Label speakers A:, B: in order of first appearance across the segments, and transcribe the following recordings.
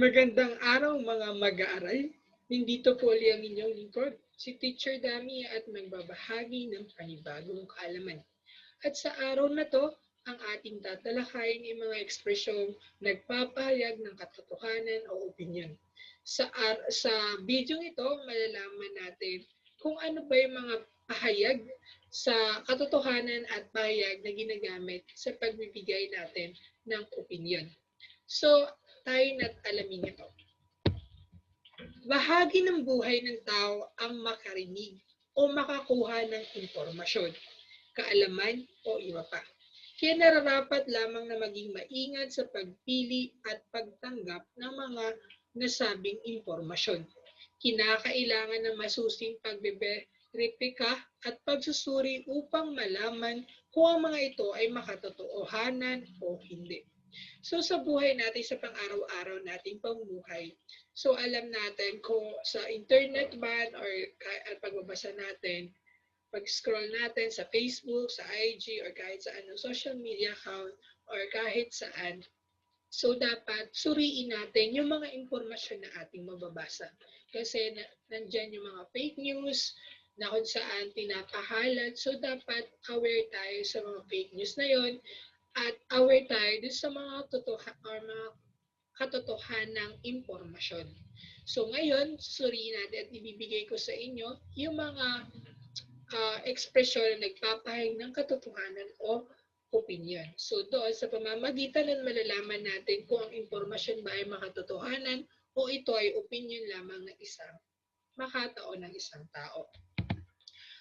A: Magandang araw mga mag-aaral. Nandito po ulit ang inyong lingkod, si Teacher Dami at magbabahagi ng panibagong kaalaman. At sa araw na to, ang ating tatalakayin ay mga ekspresyong nagpapahayag ng katotohanan o opinyon. Sa video ito, malalaman natin kung ano ba yung mga pahayag sa katotohanan at pahayag na ginagamit sa pagbibigay natin ng opinyon. So, tayo na't alamin ito. Bahagi ng buhay ng tao ang makarinig o makakuha ng impormasyon, kaalaman o iba pa. Kaya nararapat lamang na maging maingat sa pagpili at pagtanggap ng mga nasabing impormasyon. Kinakailangan ng masusing pagbeberipika at pagsusuri upang malaman kung ang mga ito ay makatotohanan o hindi. So sa buhay natin, sa pang-araw-araw nating pamumuhay, so alam natin kung sa internet man or pagbabasa natin, pag-scroll natin sa Facebook, sa IG, or kahit sa anong social media account, or kahit saan, so dapat suriin natin yung mga impormasyon na ating mababasa. Kasi nandyan yung mga fake news na kung saan pinapahalat. So dapat aware tayo sa mga fake news na yon at aware tayo dun sa mga mga katotohanang impormasyon. So ngayon, susuriin natin at ibibigay ko sa inyo yung mga ekspresyon na nagpapahayag ng katotohanan o opinion. So doon, sa pamamagitan ng malalaman natin kung ang impormasyon ba ay makatotohanan o ito ay opinion lamang ng isang makatao ng isang tao.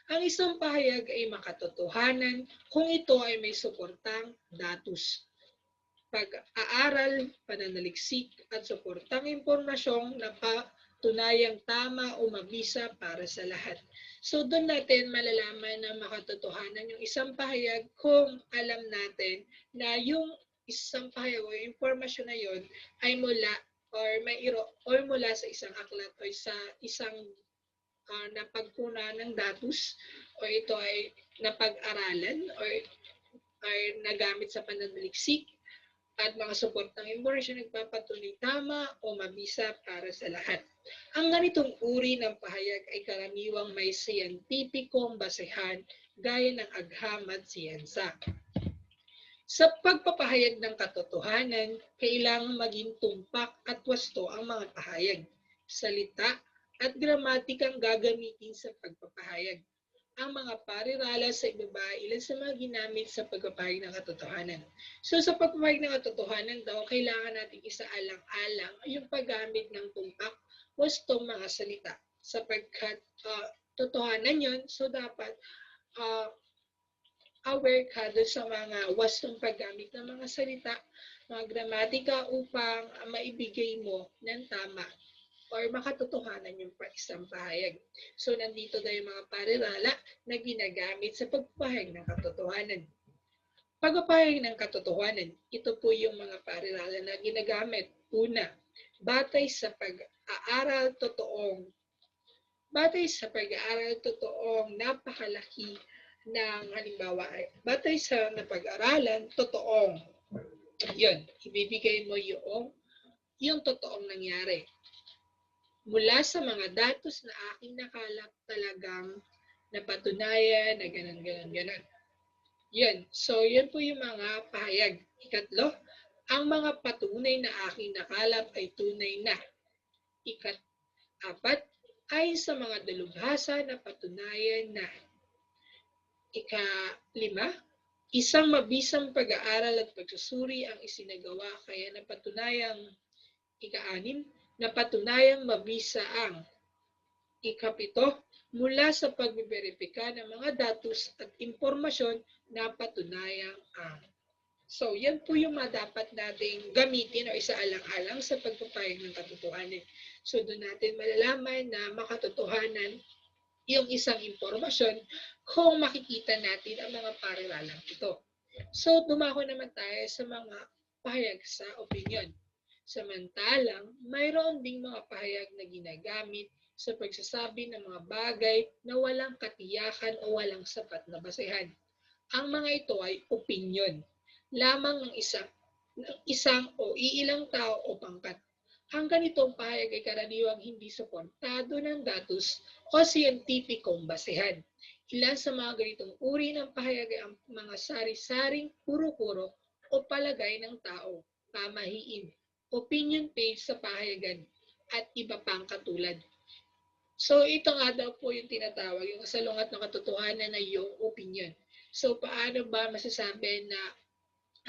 A: Ang isang pahayag ay makatotohanan kung ito ay may suportang datos, pag-aaral, pananaliksik at suportang impormasyong na patunayang tama o mabisa para sa lahat. So doon natin malalaman na makatotohanan yung isang pahayag kung alam natin na yung isang pahayag o yung impormasyon na yun ay mula or mula sa isang aklat o sa isang napagkunan ng datos o ito ay napag-aralan or nagamit sa pananaliksik at mga suportang impormasyon nagpapatunay tama o mabisa para sa lahat. Ang ganitong uri ng pahayag ay karaniwang may siyentipikong basehan gaya ng agham at siyensa. Sa pagpapahayag ng katotohanan, kailangang maging tumpak at wasto ang mga pahayag, salita at gramatikang gagamitin sa pagpapahayag. Ang mga parirala sa ibaba ilan sa mga ginamit sa pagpapahayag ng katotohanan. So sa pagpapahayag ng katotohanan daw, kailangan natin isaalang-alang yung paggamit ng tumpak, wastong mga salita sapagkat totohanan yon. So dapat aware ka doon sa mga wastong paggamit ng mga salita, mga gramatika upang maibigay mo ng tama or makatotohanan yung isang pahayag. So nandito daw yung mga parirala na ginagamit sa pagpapahayag ng katotohanan. Pagpapahayag ng katotohanan, ito po yung mga parirala na ginagamit. Una, batay sa pag-aaral totoong napakalaki ng halimbawa, batay sa napag-aralan, totoong, yun, ibibigay mo yung totoong nangyari. Mula sa mga datos na aking nakalap talagang napatunayan na ganon. Yan. So, yan po yung mga pahayag. Ikatlo, ang mga patunay na aking nakalap ay tunay na. Ika-apat, ay sa mga dalubhasa na patunayan na. Ika-lima, isang mabisang pag-aaral at pagsusuri ang isinagawa kaya napatunayang ika-anim, napatunayang mabisa ang. Ika-pito, mula sa pagbiberipika ng mga datos at impormasyon na patunayang ang. So, yan po yung dapat nating gamitin o isaalang-alang sa pagpapahayag ng katotohanan. So, doon natin malalaman na makatotohanan yung isang impormasyon kung makikita natin ang mga paralalang ito. So, dumako naman tayo sa mga pahayag sa opinion. Samantalang, mayroon ding mga pahayag na ginagamit sa pagsasabi ng mga bagay na walang katiyakan o walang sapat na basehan. Ang mga ito ay opinion lamang ng isang o iilang tao o pangkat. Ang ganitong pahayag ay karaniwang hindi suportado ng datos o siyentipikong basehan. Ilan sa mga ganitong uri ng pahayag ay ang mga sari-saring kuro-kuro o palagay ng tao, pamahiin, opinion page sa pahayagan, at iba pang katulad. So ito nga daw po yung tinatawag, yung kasalungat ng katotohanan na yung opinion. So paano ba masasabi na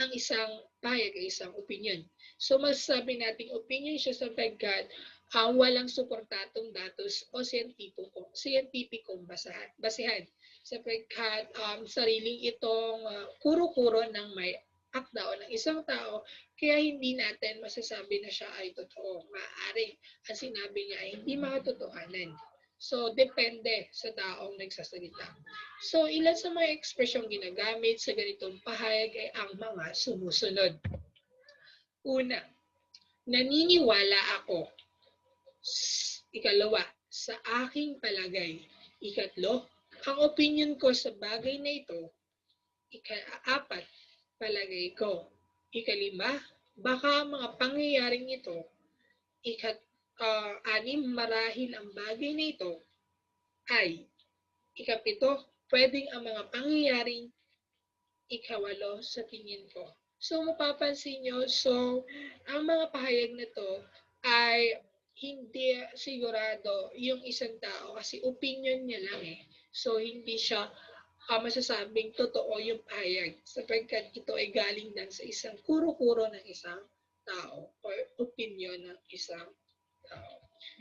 A: ang isang pahayag ay isang opinion? So masasabi nating opinion siya sapagkat walang suportatong datos o siyentipikong basehan. Sapagkat sariling itong kuro-kuro ng may akda o ng isang tao, kaya hindi natin masasabi na siya ay totoo. Maaaring ang sinabi niya ay hindi makatotohanan. So, depende sa taong nagsasalita. So, ilan sa mga ekspresyong ginagamit sa ganitong pahayag ay ang mga sumusunod. Una, naniniwala ako. Ikalawa, sa aking palagay. Ikatlo, ang opinion ko sa bagay na ito. Ikaapat, palagay ko. Ikalima, baka mga pangyayaring ito. Anim, marahil ang bagay na ito ay. Ikapito, pwedeng ang mga pangyayaring ikawalo sa tingin ko. So, mapapansin nyo, so, ang mga pahayag na to ay hindi sigurado yung isang tao kasi opinion niya lang eh. So, hindi siya masasabing totoo yung pahayag sapagkat ito ay galing lang sa isang kuro-kuro ng isang tao or opinion ng isang tao.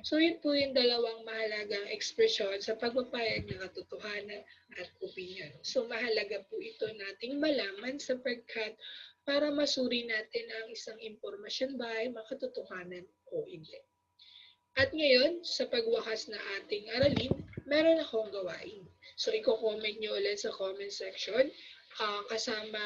A: So, yun po yung dalawang mahalagang ekspresyon sa pagpapahayag ng katotohanan at opinion. So, mahalaga po ito nating malaman sapagkat para masuri natin ang isang impormasyon ba ay makatotohanan o hindi. At ngayon, sa pagwakas na ating aralin, meron akong gawain. So, i-comment nyo ulit sa comment section. Kasama,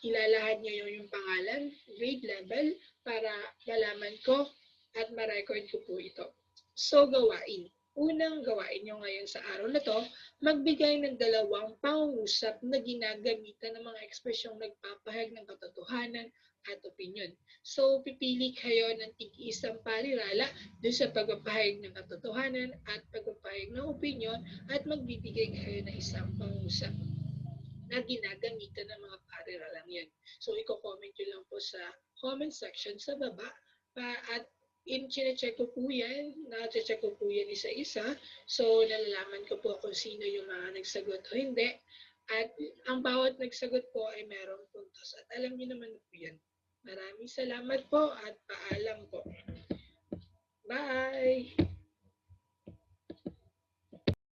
A: ilalahad nyo yung pangalan, grade level, para malaman ko at ma-record ko po ito. So, gawain. Unang gawain nyo ngayon sa araw na to, magbigay ng dalawang pangungusap na ginagamitan ng mga ekspresyong nagpapahayag ng katotohanan at opinion. So, pipili kayo ng tig-isang parirala doon sa pagpapahayag ng katotohanan at pagpapahayag ng opinion at magbibigay kayo ng isang pangungusap na ginagamitan ng mga pariralang yan. So, i-comment nyo lang po sa comment section sa baba at check ko po yan, na-check ko po yan isa-isa. So, nalalaman ko po kung sino yung mga nagsagot o hindi. At ang bawat nagsagot po ay merong puntos. At alam niyo naman po yan. Maraming salamat po at paalam po. Bye!